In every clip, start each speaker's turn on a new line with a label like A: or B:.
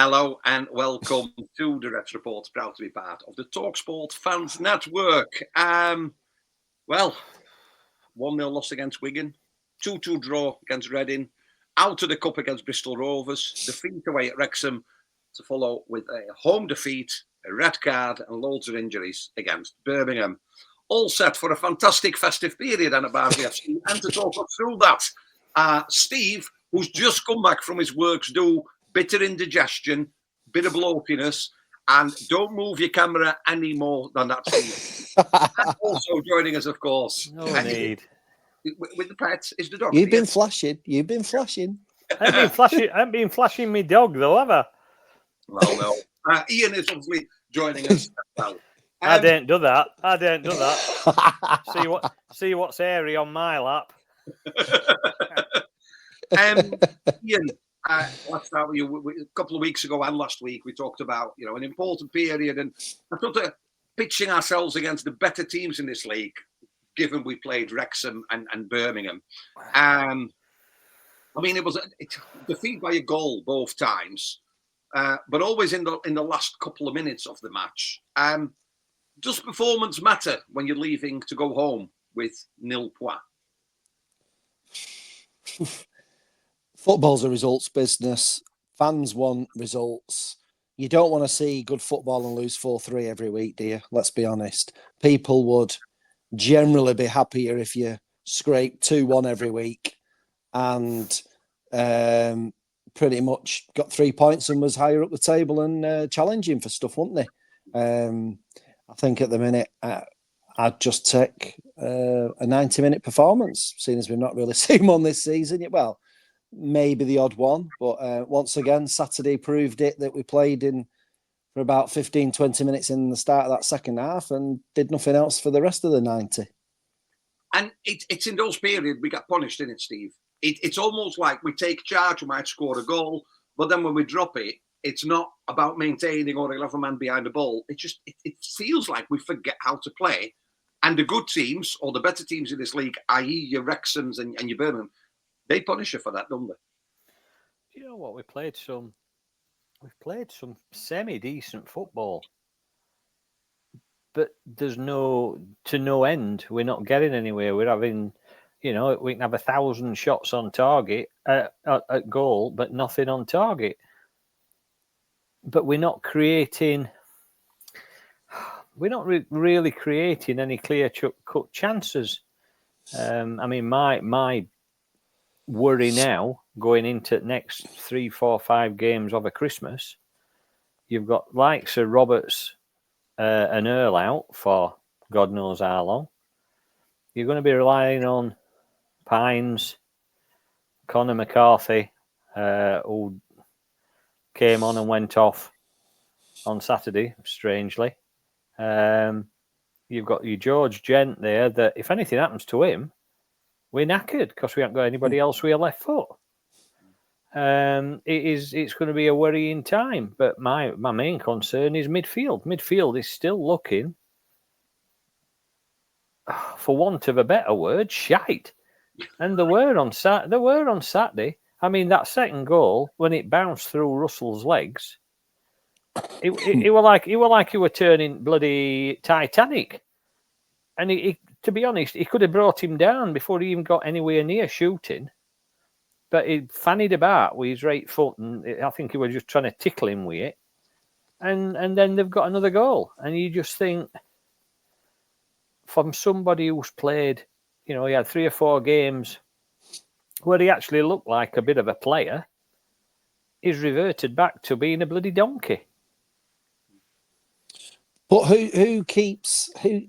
A: Hello and welcome to the Reds Report, proud to be part of the TalkSport Fans Network. 1-0 loss against Wigan, 2-2 draw against Reading, out of the cup against Bristol Rovers, defeat away at Wrexham to follow with a home defeat, a red card and loads of injuries against Birmingham. All set for a fantastic festive period and about the FC. And to talk us through that, Steve, who's just come back from his works do, bitter indigestion, bit of bloatiness, and don't move your camera any more than that, Steve. And also joining us, of course.
B: No need.
A: With the pets is the dog.
C: You've been flashing.
B: I haven't been flashing me dog, though, have I?
A: Well, no. Ian is obviously joining us as well.
B: I don't do that. See what's hairy on my lap.
A: Ian, let's start with you. A couple of weeks ago and last week, we talked about an important period, and I thought that pitching ourselves against the better teams in this league, given we played Wrexham and Birmingham. It was a defeat by a goal both times, but always in the last couple of minutes of the match. Does performance matter when you're leaving to go home with 0 points?
C: Football's a results business. Fans want results. You don't want to see good football and lose 4-3 every week, do you? Let's be honest. People would generally be happier if you scrape 2-1 every week and pretty much got 3 points and was higher up the table and challenging for stuff, wouldn't they? I think at the minute I'd just take a 90-minute performance, seeing as we've not really seen one this season yet. Well, maybe the odd one, but once again, Saturday proved it that we played in for about 15, 20 minutes in the start of that second half and did nothing else for the rest of the 90.
A: And it's in those periods we got punished, isn't it, Steve? It's almost like we take charge, we might score a goal, but then when we drop it, it's not about maintaining or 11 man behind the ball. It feels like we forget how to play. And the good teams, or the better teams in this league, i.e. your Wrexhams and your Birmingham, they punish you for that, don't they?
B: You know what? We've played some semi-decent football, but there's no end. We're not getting anywhere. We're having, we can have 1,000 shots on target at goal, but nothing on target. But we're not creating. We're not really creating any clear-cut chances. My worry now going into next 3, 4, 5 games over Christmas, you've got likes of Roberts and Earl out for God knows how long. You're going to be relying on Pines, Conor McCarthy, who came on and went off on Saturday, strangely. You've got your George Gent there that if anything happens to him, we're knackered because we haven't got anybody else with a left foot. It's going to be a worrying time. But my main concern is midfield. Midfield is still looking, for want of a better word, shite. And they were on Saturday. That second goal, when it bounced through Russell's legs, it were like he were turning bloody Titanic. And to be honest, he could have brought him down before he even got anywhere near shooting. But he fannied about with his right foot, and I think he was just trying to tickle him with it. And then they've got another goal. And you just think, from somebody who's played, he had 3 or 4 games where he actually looked like a bit of a player, he's reverted back to being a bloody donkey.
C: But who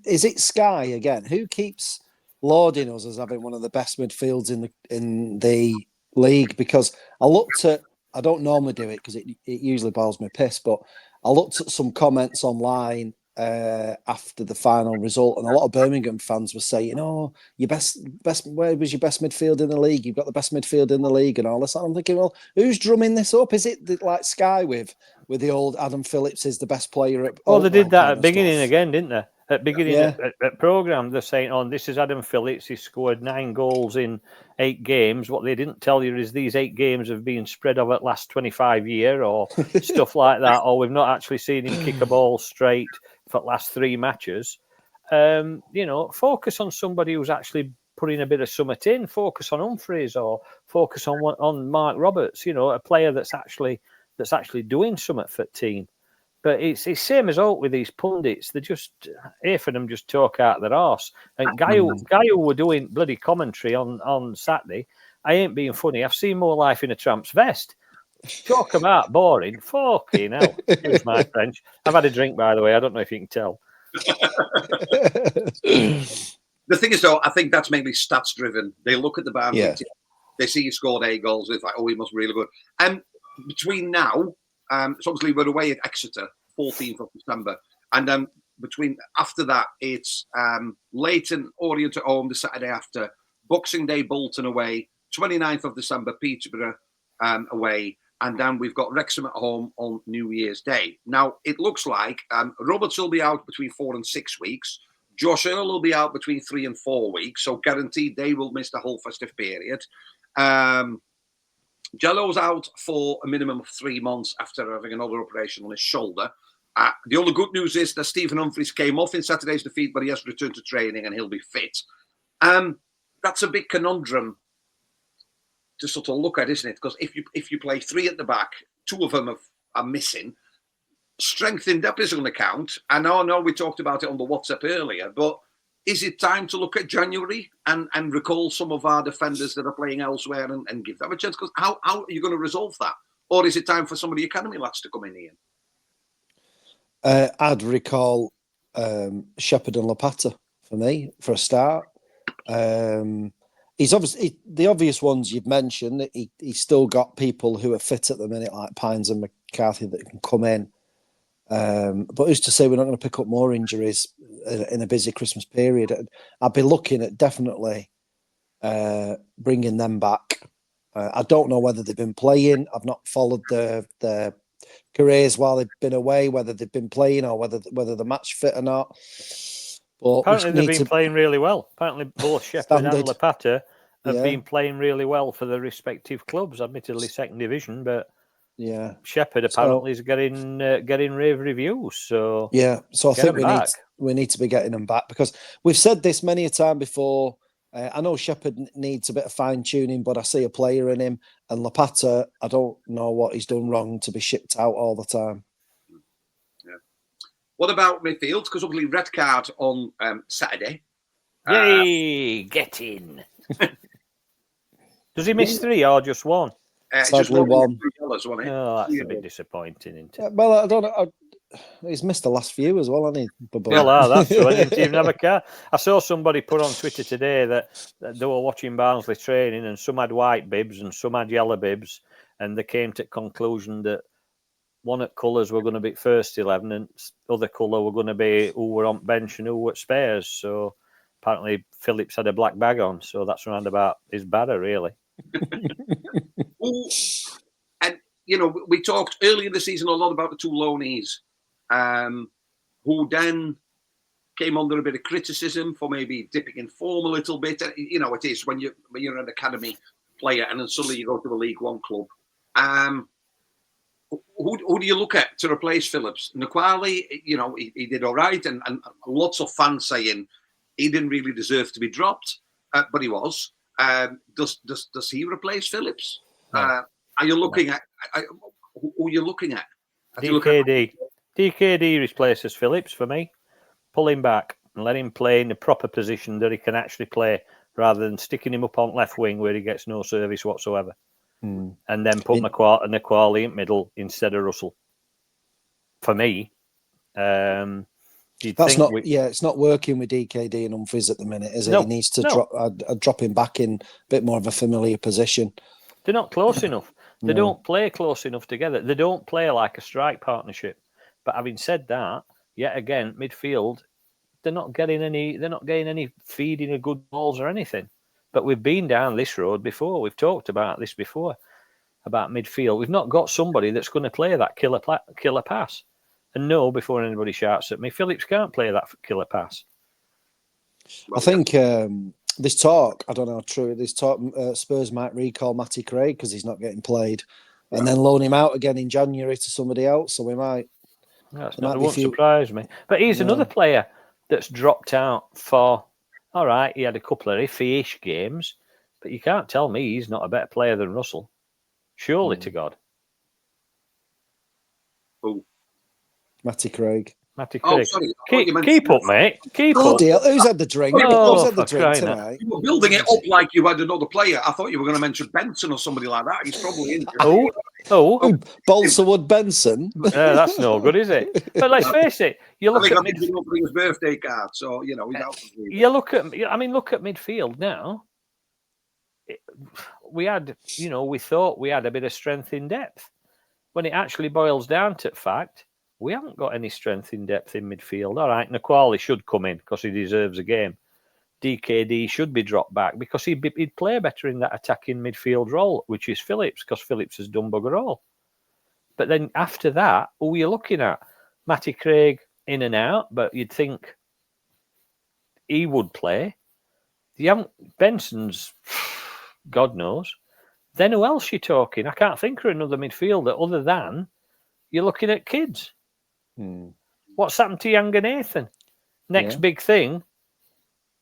C: is it? Sky again? Who keeps lauding us as having one of the best midfields in the league? Because I don't normally do it because it usually boils me piss, but I looked at some comments online after the final result, and a lot of Birmingham fans were saying, "Oh, your best. Where was your best midfield in the league? You've got the best midfield in the league," and all this. I'm thinking, well, who's drumming this up? Is it like Sky with the old Adam Phillips is the best player at?
B: Oh, they did that at the beginning again, didn't they? At beginning
C: Yeah.
B: at programme, they're saying, "Oh, this is Adam Phillips. He scored 9 goals in 8 games. What they didn't tell you is these 8 games have been spread over the last 25 years or stuff like that, or we've not actually seen him kick a ball straight for the last 3 matches. Focus on somebody who's actually putting a bit of summit in. Focus on Humphreys or focus on Mark Roberts. A player that's actually doing something for the team. But it's same as all with these pundits. They just, half of them just talk out their arse. And guy who were doing bloody commentary on Saturday, I ain't being funny. I've seen more life in a tramp's vest. Talk about boring. Fucking hell. Excuse my French. I've had a drink, by the way. I don't know if you can tell.
A: The thing is, though, I think that's mainly stats driven. They look at the Barnsley team, they see you scored 8 goals. It's like, oh, he must be really good. And between now, so obviously we're away at Exeter, 14th of December, and after that it's Leighton Orient at home the Saturday after, Boxing Day Bolton away, 29th of December Peterborough away, and then we've got Wrexham at home on New Year's Day. Now it looks like Roberts will be out between 4 and 6 weeks. Josh Earl will be out between 3 and 4 weeks, so guaranteed they will miss the whole festive period. Jello's out for a minimum of 3 months after having another operation on his shoulder. The only good news is that Stephen Humphreys came off in Saturday's defeat, but he has returned to training and he'll be fit. That's a big conundrum to sort of look at, isn't it? Because if you play 3 at the back, 2 of them are missing. Strength in depth is going to count. I know we talked about it on the WhatsApp earlier, but is it time to look at January and recall some of our defenders that are playing elsewhere and give them a chance? Because how are you going to resolve that? Or is it time for some of the academy lads to come in here?
C: I'd recall Shepherd and Lapata for me, for a start. He's obviously the obvious ones you've mentioned. He's still got people who are fit at the minute, like Pines and McCarthy, that can come in. But who's to say we're not going to pick up more injuries in a busy Christmas period? I'd be looking at definitely bringing them back. I don't know whether they've been playing. I've not followed their careers while they've been away, whether they've been playing or whether they're match fit or not. But
B: apparently they've been playing really well. Apparently both Shepherd and Lapata have been playing really well for their respective clubs. Admittedly second division, but yeah, Shepherd apparently is getting rave reviews. So
C: so I think we need to be getting them back, because we've said this many a time before. I know Shepherd needs a bit of fine tuning, but I see a player in him. And Lapata, I don't know what he's done wrong to be shipped out all the time.
A: Yeah. What about midfield? Because obviously red card on Saturday.
B: Yay! Get in. Does he miss 3 or just 1?
C: Just one.
B: Oh, that's a bit disappointing, isn't it?
C: Well, I don't know. He's missed the last few as well, hasn't he?
B: Well, that's true. He didn't even have a car. I saw somebody put on Twitter today that they were watching Barnsley training, and some had white bibs and some had yellow bibs, and they came to the conclusion that one at colours were going to be first 11 and other colour were going to be who were on bench and who were at spares. So apparently Phillips had a black bag on, so that's round about his batter, really.
A: And, we talked earlier in the season a lot about the 2 loanees. Who then came under a bit of criticism for maybe dipping in form a little bit. It is when you're an academy player and then suddenly you go to a League One club. Who do you look at to replace Phillips? Naquali, he did all right, and lots of fans saying he didn't really deserve to be dropped, but he was. Does he replace Phillips? No. Are you looking at who are you looking at?
B: DKD replaces Phillips for me. Pull him back and let him play in the proper position that he can actually play, rather than sticking him up on left wing where he gets no service whatsoever. And then put Naquali in middle instead of Russell. For me,
C: it's not working with DKD and Humphreys at the minute, is it? He needs to drop him back in a bit more of a familiar position.
B: They're not close enough. They don't play close enough together. They don't play like a strike partnership. But having said that, yet again, midfield, they're not getting any feeding of good balls or anything. But we've been down this road before. We've talked about this before, about midfield. We've not got somebody that's going to play that killer pass. And no, before anybody shouts at me, Phillips can't play that killer pass.
C: I think This talk, I don't know, true. This talk, Spurs might recall Matty Craig because he's not getting played, and then loan him out again in January to somebody else. So we might.
B: It won't surprise me. But he's another player that's dropped out for. All right, he had a couple of iffy-ish games, but you can't tell me he's not a better player than Russell. Surely to God.
A: Oh,
C: Matty Craig.
A: Oh, sorry.
B: Keep up, mate. Keep up.
C: Deal. Who's had the drink? Who's had the drink tonight?
A: You were building it up like you had another player. I thought you were going to mention Benson or somebody like that. He's probably in.
C: Balsawood Benson.
B: That's no good, is it? But let's face it. You look at
A: his birthday card, so you know.
B: Look at midfield now. We had, we thought we had a bit of strength in depth. When it actually boils down to fact, we haven't got any strength in depth in midfield. All right, Naquali should come in because he deserves a game. DKD should be dropped back because he'd play better in that attacking midfield role, which is Phillips, because Phillips has done bugger all. But then after that, who are you looking at? Matty Craig in and out, but you'd think he would play. Benson's, God knows. Then who else you talking? I can't think of another midfielder other than you're looking at kids. What's happened to Younger Nathan? Next big thing,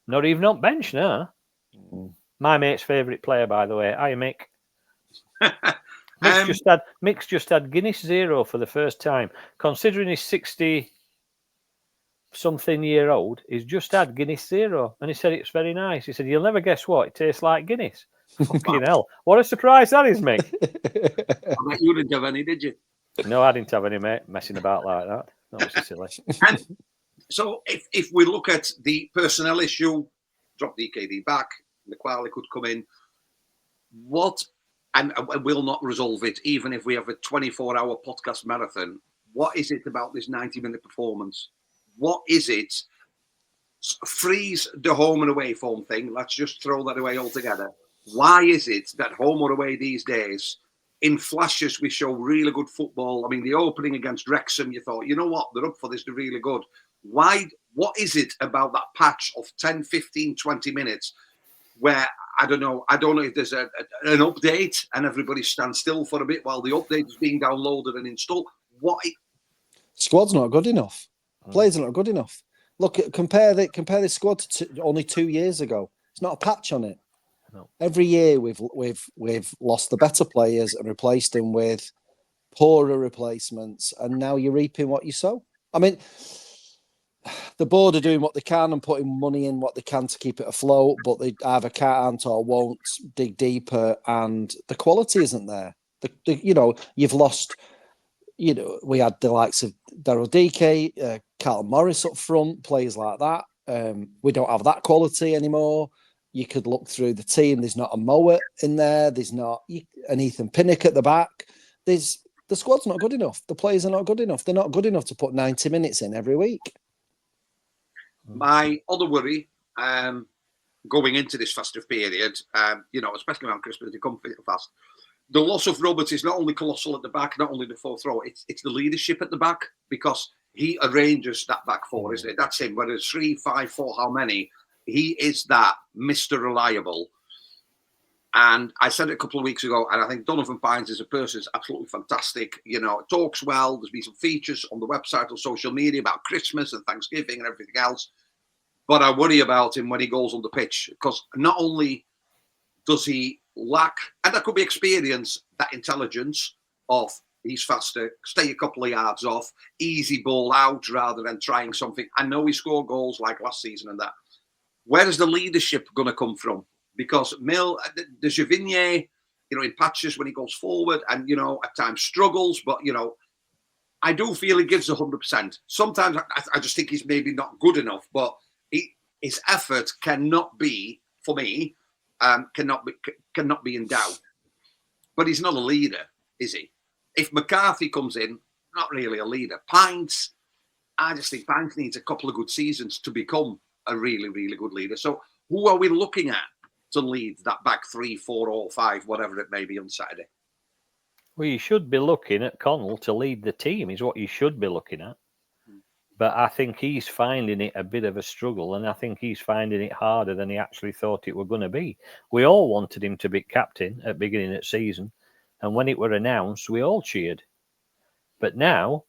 B: not even on bench now. My mate's favourite player, by the way. Hi, Mick. Mick's just had Guinness 0 for the first time. Considering he's 60-something year old, he's just had Guinness 0. And he said it's very nice. He said, you'll never guess what? It tastes like Guinness. Fucking hell. What a surprise that is, Mick.
A: I bet you didn't have any, did you?
B: No, I didn't have any, mate, messing about like that. That was silly.
A: And so if we look at the personnel issue, drop DKD back, Naquali could come in, and we'll not resolve it, even if we have a 24-hour podcast marathon. What is it about this 90-minute performance? What is it? Freeze the home and away form thing. Let's just throw that away altogether. Why is it that home or away these days, in flashes, we show really good football? I mean, the opening against Wrexham, you thought, you know what, they're up for this, they're really good. Why? What is it about that patch of 10, 15, 20 minutes where, I don't know if there's an update and everybody stands still for a bit while the update is being downloaded and installed?
C: Squad's not good enough. Players are not good enough. Look, compare the squad to only 2 years ago. It's not a patch on it.
B: No.
C: Every year we've lost the better players and replaced them with poorer replacements, and now you're reaping what you sow. I mean, the board are doing what they can and putting money in what they can to keep it afloat, but they either can't or won't dig deeper, and the quality isn't there. You've lost. We had the likes of Daryl DK, Carl Morris up front, players like that. We don't have that quality anymore. You could look through the team. There's not a Mowat in there. There's not an Ethan Pinnock at the back. The squad's not good enough. The players are not good enough. They're not good enough to put 90 minutes in every week.
A: My other worry going into this festive period, especially around Christmas, they come fast. The loss of Roberts is not only colossal at the back, not only the fourth row, it's the leadership at the back, because he arranges that back four, isn't it? That's him. Whether it's 3, 5, 4, how many, he is that Mr. Reliable. And I said it a couple of weeks ago, and I think Donovan Pines as a person is absolutely fantastic. Talks well. There's been some features on the website, on social media about Christmas and Thanksgiving and everything else. But I worry about him when he goes on the pitch, because not only does he lack, and that could be experience, that intelligence of he's faster, stay a couple of yards off, easy ball out rather than trying something. I know he scored goals like last season and that. Where is the leadership going to come from? Because the Javigny, in patches when he goes forward and, at times struggles, but, I do feel he gives 100%. Sometimes I just think he's maybe not good enough, but his effort cannot be, for me, cannot be in doubt. But he's not a leader, is he? If McCarthy comes in, not really a leader. Pines, I just think Pines needs a couple of good seasons to become a really, really good leader. So who are we looking at to lead that back 3, 4, or 5, whatever it may be on Saturday?
B: Well, you should be looking at Connell to lead the team, is what you should be looking at. But I think he's finding it a bit of a struggle, and I think he's finding it harder than he actually thought it were going to be. We all wanted him to be captain at the beginning of the season, and when it were announced, we all cheered. But now,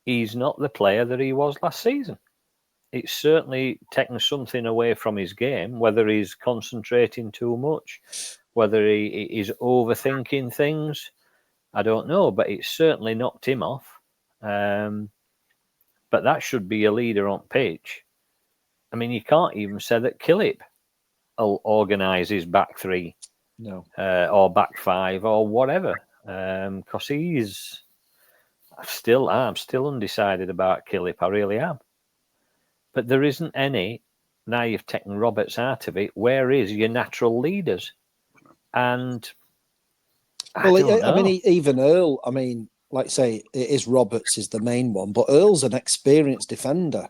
B: he's not the player that he was last season. It's certainly taken something away from his game, whether he's concentrating too much, whether he is overthinking things, I don't know, but it's certainly knocked him off. But that should be a leader on pitch. I mean, you can't even say that Killip will organise his back three,
C: No,
B: or back five, or whatever, because he's I'm still undecided about Killip. I really am. But there isn't any. Now you've taken Roberts out of it. Where is your natural leaders? And I don't know.
C: I mean, even Earl. I mean, like I say, it is Roberts is the main one, but Earl's an experienced defender,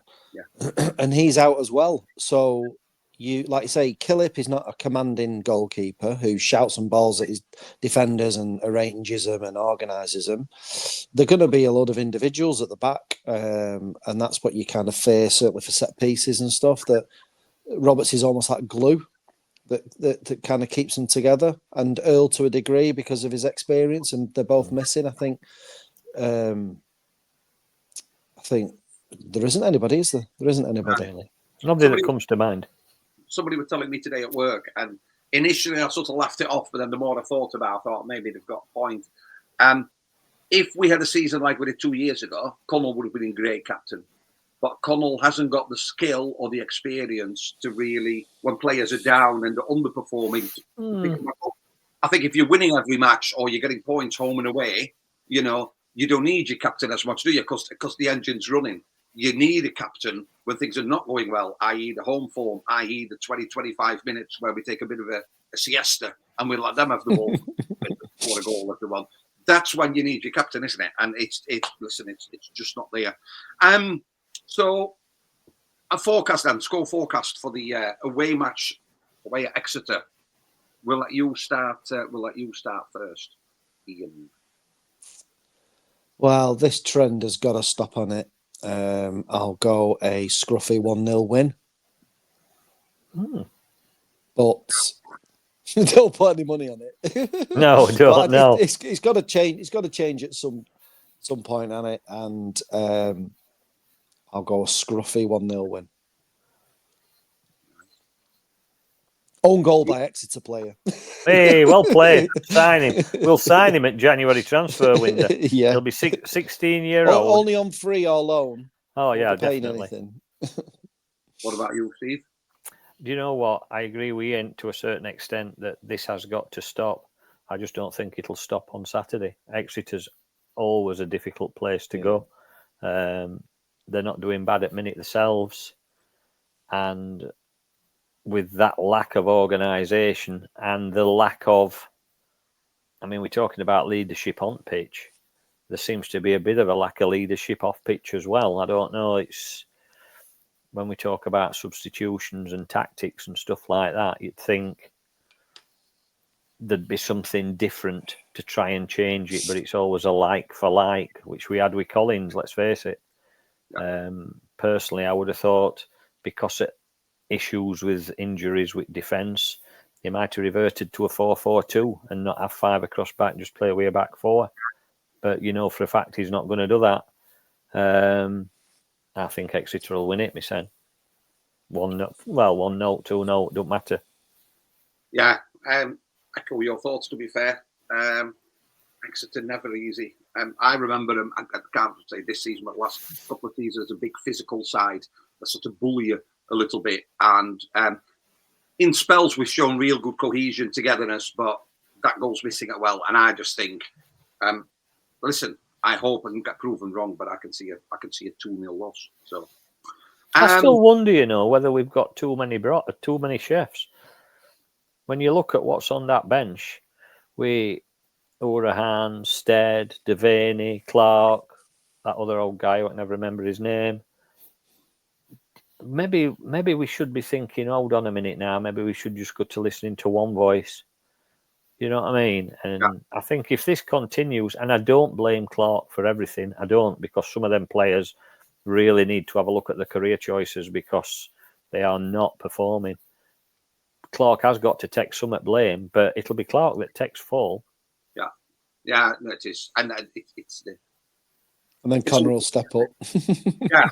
C: and he's out as well. So you, like you say, Killip is not a commanding goalkeeper who shouts and balls at his defenders and arranges them and organises them. They're going to be a lot of individuals at the back, and that's what you kind of fear, certainly for set pieces and stuff. That Roberts is almost like glue. That kind of keeps them together, and Earl to a degree because of his experience, and they're both missing. I think there isn't anybody, is there? There isn't anybody.
B: Really. Nobody that comes to mind.
A: Somebody was telling me today at work, and initially I sort of laughed it off, but then the more I thought about it, I thought maybe they've got a point. If we had a season like we did 2 years ago, Connell would have been a great captain. But Connell hasn't got the skill or the experience to really, when players are down and they're underperforming. I think if you're winning every match or you're getting points home and away, you don't need your captain as much, do you? Because the engine's running. You need a captain when things are not going well, i.e. the home form, i.e. the 20-25 minutes where we take a bit of a siesta and we let them have the ball for a goal if they want. That's when you need your captain, isn't it? And it's just not there. So, a forecast then, score forecast for the away match, away at Exeter. We'll let you start. First, Ian.
C: Well, this trend has got to stop on it. I'll go a scruffy 1-0 win. But don't put any money on it.
B: No, don't. No,
C: it's got to change. It's got to change at some point on it, and I'll go a scruffy 1-0 win. Own goal by Exeter player.
B: Hey, well played. Sign him. We'll sign him at January transfer window.
C: Yeah.
B: He'll be 16-year-old.
C: Only on free or loan.
B: Oh, yeah, definitely.
A: What about you, Steve?
B: Do you know what? I agree with Ian to a certain extent that this has got to stop. I just don't think it'll stop on Saturday. Exeter's always a difficult place to go. They're not doing bad at minute themselves. And with that lack of organisation and the lack of, I mean, we're talking about leadership on pitch. There seems to be a bit of a lack of leadership off pitch as well. I don't know. It's when we talk about substitutions and tactics and stuff like that, you'd think there'd be something different to try and change it, but it's always a like for like, which we had with Collins, let's face it. Personally, I would have thought because of issues with injuries with defence, he might have reverted to a 4-4-2 and not have 5 across back, just play away back 4. But you know for a fact he's not going to do that. I think Exeter will win it, my son. 1-0, 2-0, don't matter.
A: Yeah, echo your thoughts, to be fair. Exeter never easy. I remember them, I can't say this season, but the last couple of seasons, a big physical side that sort of bully you a little bit. And in spells, we've shown real good cohesion, togetherness, but that goal's missing it well. And I just think, listen, I hope I can get proven wrong, but I can see a 2-0 loss. So
B: I still wonder, whether we've got too many chefs. When you look at what's on that bench, we Urahan, Stead, Devaney, Clark, that other old guy, I can never remember his name. Maybe we should be thinking, hold on a minute now, maybe we should just go to listening to one voice. You know what I mean? And I think if this continues, and I don't blame Clark for everything, I don't, because some of them players really need to have a look at the career choices because they are not performing. Clark has got to take some at blame, but it'll be Clark that takes fall.
A: Yeah, no, it is. And it's the...
C: And then Connor will step up.
A: Yeah.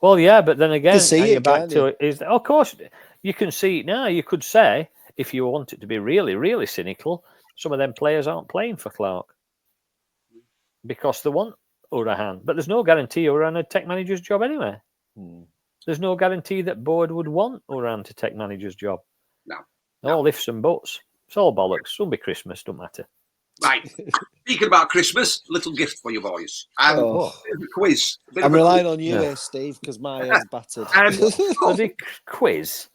B: Well, yeah, but then again,
C: see
B: and
C: it,
B: you're back
C: can't
B: to it. Is of course you can see it now. You could say, if you want it to be really, really cynical, some of them players aren't playing for Clark because they want Urahan. But there's no guarantee Urahan would take manager's job anyway. There's no guarantee that Board would want Urahan to take manager's job.
A: No.
B: All ifs and buts. It's all bollocks. It'll be Christmas, don't matter.
A: Right. Speaking about Christmas, little gift for you boys. Bit of a quiz.
C: I'm relying on you here, Steve, because my head's battered.
B: The quiz.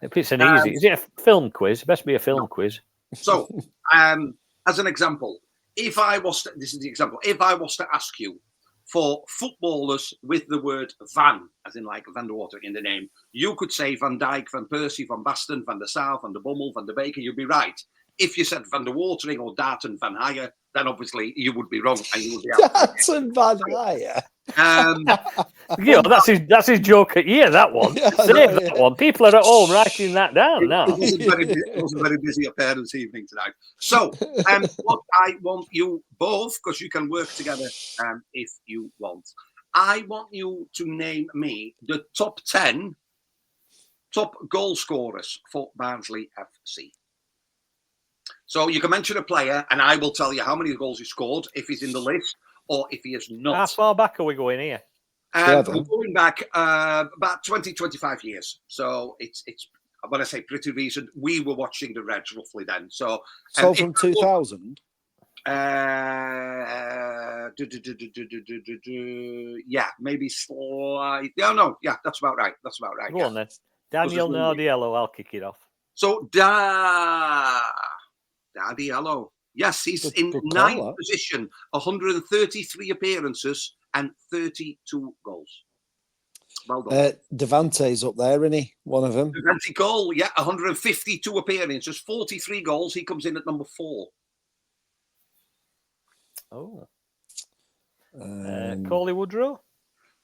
B: If it's an easy, is it a film quiz? It best be a film quiz.
A: So, as an example, if I was to ask you for footballers with the word Van, as in like Van der Water in the name, you could say Van Dijk, Van Persie, Van Basten, Van der Sar, Van der Bommel, Van der Beek, you'd be right. If you said Van der Watering or Darten Van Haier, then obviously you would be wrong and you would be out.
C: Darten Van Haier.
B: That's his joke at year, that one. Save that one. People are at home writing that down now.
A: It was a very busy parents' evening tonight. So, what I want you both, because you can work together if you want, I want you to name me the top 10 top goal scorers for Barnsley FC. So you can mention a player, and I will tell you how many goals he scored, if he's in the list, or if he is not.
B: How far back are we going here?
A: We're going back about 20, 25 years. So it's when I say pretty recent, we were watching the Reds roughly then. So
C: from 2000?
A: Yeah, maybe slight. No, yeah, that's about right.
B: Go on then. Daniel Nardiello, I'll kick it off.
A: So Nardiello. Yes, he's in ninth position, 133 appearances and 32 goals. Well done.
C: Devante's up there, isn't he? One of them.
A: Devante goal, yeah, 152 appearances, 43 goals. He comes in at number 4.
B: Oh. Coley Woodrow?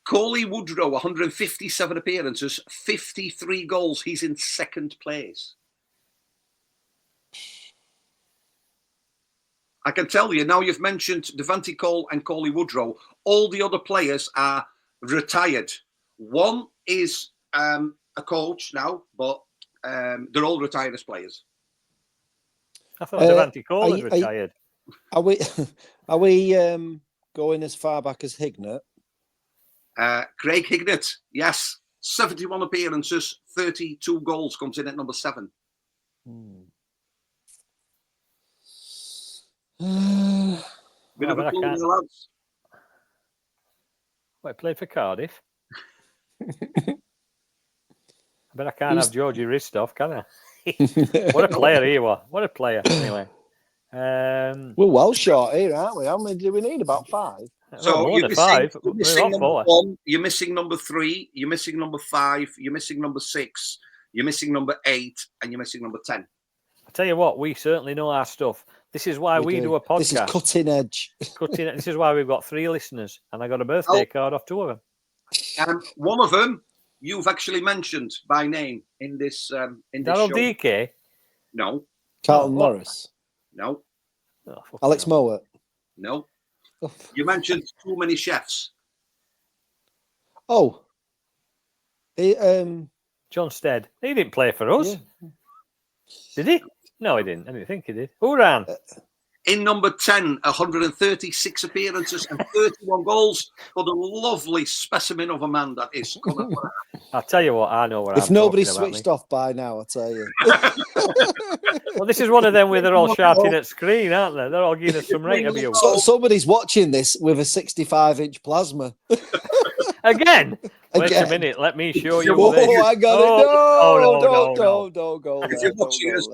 A: Coley Woodrow, 157 appearances, 53 goals. He's in second place. I can tell you, now you've mentioned Devante Cole and Coley Woodrow, all the other players are retired. One is a coach now, but they're all retired as players.
B: I thought Devante Cole was retired.
C: Are we going as far back as Hignett?
A: Craig Hignett, yes. 71 appearances, 32 goals, comes in at number 7. Bit of a clue, lads.
B: Well, played for Cardiff. But I can't have Georgie Ristov, can I? What a player he was. What a player. Anyway.
C: We're well short here, aren't we? How many do we need? About 5.
A: So
B: you're missing,
A: you're missing number 1, you're missing number 3, you're missing number 5, you're missing number 6, you're missing number 8, and you're missing number 10.
B: I tell you what, we certainly know our stuff. This is why we do a podcast.
C: This is cutting edge.
B: This is why we've got 3 listeners, and I got a birthday card off 2 of them.
A: And one of them you've actually mentioned by name in this show.
B: DK?
A: No.
C: Carlton Morris?
A: No.
C: Oh, Alex Mowat?
A: No. You mentioned too many chefs.
C: Oh.
B: John Stead. He didn't play for us. Yeah. Did he? No, he didn't. I didn't think he did. Uran.
A: In number 10, 136 appearances and 31 goals for the lovely specimen of a man that is Conor.
B: I'll tell you what, I know what
C: if nobody's switched off by now, I'll tell you.
B: Well, this is one of them where they're all shouting at screen, aren't they? They're all giving us some rate abuse.
C: So somebody's watching this with a 65-inch plasma.
B: Again? Wait a minute, let me show you.
C: I got it. No, don't go.
A: If you're watching us,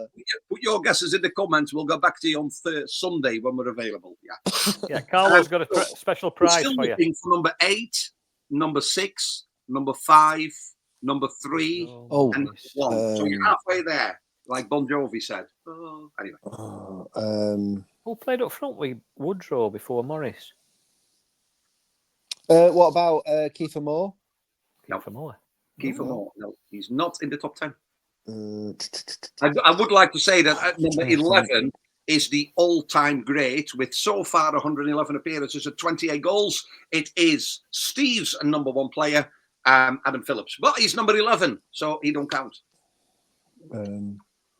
A: put your guesses in the comments. We'll go back to you on Sunday when we're available.
B: Yeah, Carlo's got a special prize for you.
A: Looking for number 8, number 6, number 5, number 3, and number 1. So you're halfway there, like Bon Jovi said. Anyway.
B: Who played up front with Woodrow before Morris?
C: What about Kiefer Moore?
A: No.
B: For more.
A: Kiefer Moore. No, he's not in the top 10.
C: Uh,
A: I would like to say that at number
C: Trying to
A: 11 is the all-time great with so far 111 appearances and 28 goals. It is Steve's number one player, Adam Phillips. But he's number 11, so he don't count.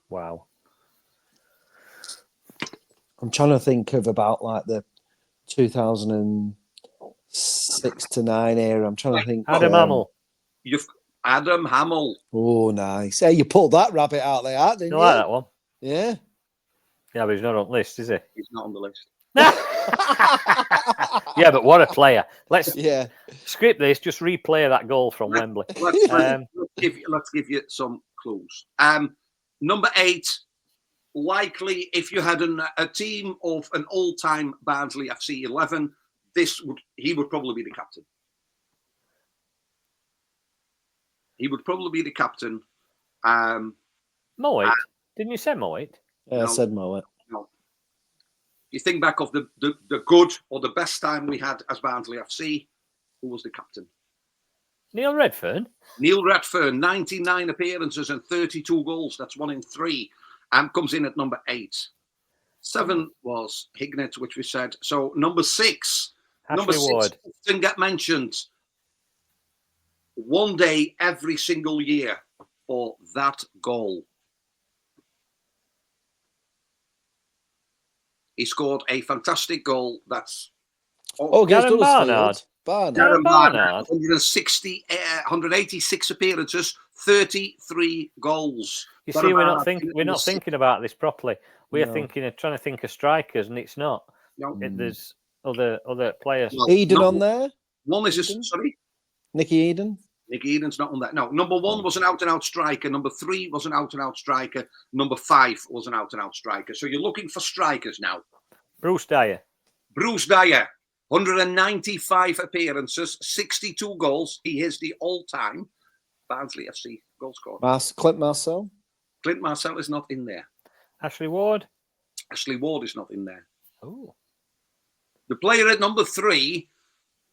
B: Wow.
C: I'm trying to think of about like the 2006 to 9 era. I'm trying to think.
B: Adam Hamill.
A: You've Adam Hamill.
C: Oh, nice. Hey, you pulled that rabbit out there, didn't
B: You
C: you?
B: like that one?
C: Yeah.
B: Yeah, but he's not on the list, is he?
A: He's not on the list.
B: Yeah, but what a player. Let's
C: Yeah.
B: script this, just replay that goal from Wembley.
A: Let's give you some clues. Number 8, likely if you had a team of an all-time Barnsley FC 11, he would probably be the captain. He would probably be the captain.
B: Moet. Didn't you say Moet?
C: I said Moet.
A: No. You think back of the good or the best time we had as Barnsley FC, who was the captain?
B: Neil Redfern.
A: Neil Redfern, 99 appearances and 32 goals. That's 1 in 3. Comes in at number 8. 7 was Hignett, which we said. So number 6. Number 6 often get mentioned. One day every single year for that goal. He scored a fantastic goal. That's
C: Darren
B: Barnard.
C: Barnard.
A: 186 appearances, 33 goals.
B: You see, we're not thinking about this properly. We're trying to think of strikers, and it's not.
A: No.
B: There's other players.
C: Eden on there?
A: One is sorry?
C: Nicky Eden?
A: Nicky Eden's not on that. No, number 1 was an out-and-out striker. Number 3 was an out-and-out striker. Number 5 was an out-and-out striker. So you're looking for strikers now.
B: Bruce Dyer.
A: Bruce Dyer, 195 appearances, 62 goals. He is the all-time Barnsley FC goal scorer.
C: Clint Marcel?
A: Clint Marcel is not in there.
B: Ashley Ward?
A: Ashley Ward is not in there.
B: Oh.
A: The player at number 3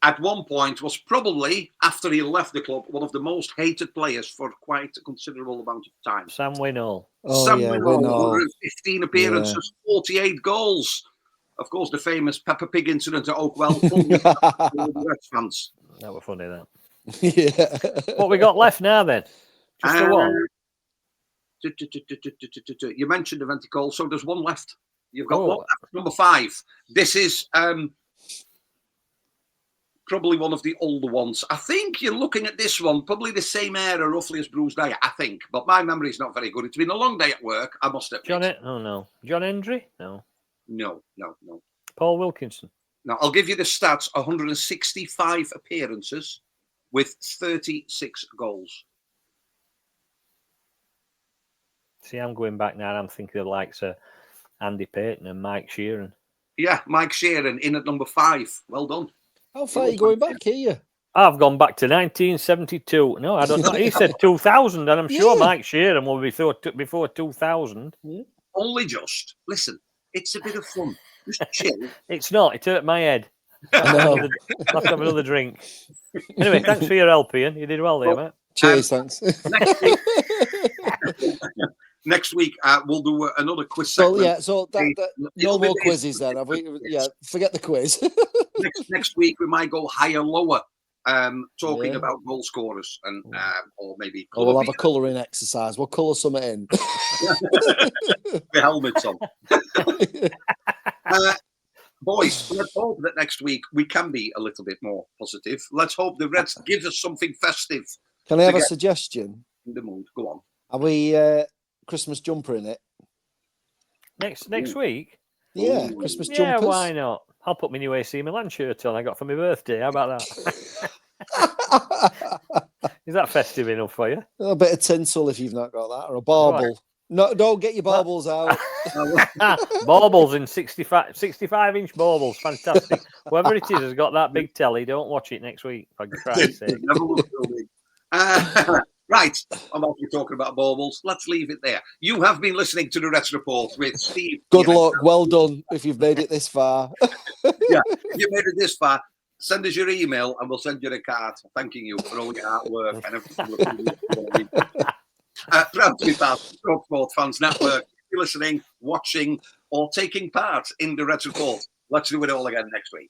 A: at one point was probably, after he left the club, one of the most hated players for quite a considerable amount of time.
B: Sam Winnall.
A: Sam Winnall, 115 appearances, 48 goals. Of course, the famous Peppa Pig incident at Oakwell. Reds fans.
B: That was funny, that.
C: Yeah.
B: What we got left now, then? Just the one?
A: You mentioned Devante Cole, so there's one left. You've got one left, number 5. This is probably one of the older ones. I think you're looking at this one, probably the same era roughly as Bruce Dyer, I think. But my memory is not very good. It's been a long day at work, I must admit.
B: John Hendry? No.
A: No.
B: Paul Wilkinson?
A: Now, I'll give you the stats. 165 appearances with 36 goals.
B: See, I'm going back now and I'm thinking of the likes of Andy Payton and Mike Sheeran.
A: Yeah, Mike Sheeran in at number 5. Well done.
C: How far are you going back here?
B: I've gone back to 1972. No, I don't know. He said 2000, and I'm sure Mike Sheeran will be before 2000.
C: Yeah.
A: Only just. Listen, it's a bit of fun. Just chill.
B: It's not. It hurt my head.
C: I know.
B: I'll have to have another drink. Anyway, thanks for your help, Ian. You did well there, mate.
C: Cheers, thanks.
A: Next week, we'll do another quiz segment.
C: So no more quizzes then. Have we? Yeah, forget the quiz.
A: next week, we might go higher, lower, talking about goal scorers and or maybe.
C: Or we'll have a colouring exercise. We'll colour something in.
A: The helmets on. Boys, let's hope that next week we can be a little bit more positive. Let's hope the Reds give us something festive.
C: Can I have a suggestion?
A: In the mood. Go on.
C: Are we Christmas jumper in it?
B: Next week?
C: Yeah, Christmas jumpers.
B: Yeah, why not? I'll put my new AC Milan shirt on I got for my birthday. How about that? Is that festive enough for you?
C: A bit of tinsel if you've not got that, or a bauble. Right. No, don't get your baubles out.
B: Baubles in 65-inch baubles. Fantastic. Whoever it is has got that big telly. Don't watch it next week, for Christ's sake.
A: Right, I'm obviously talking about baubles. Let's leave it there. You have been listening to the Reds Report with Steve.
C: Good luck. Well done if you've made it this far.
A: Yeah, you made it this far. Send us your email and we'll send you a card thanking you for all your hard work and everything. Proud to be part of the Talk Sport Fans Network. If you're listening, watching, or taking part in the Reds Report, let's do it all again next week.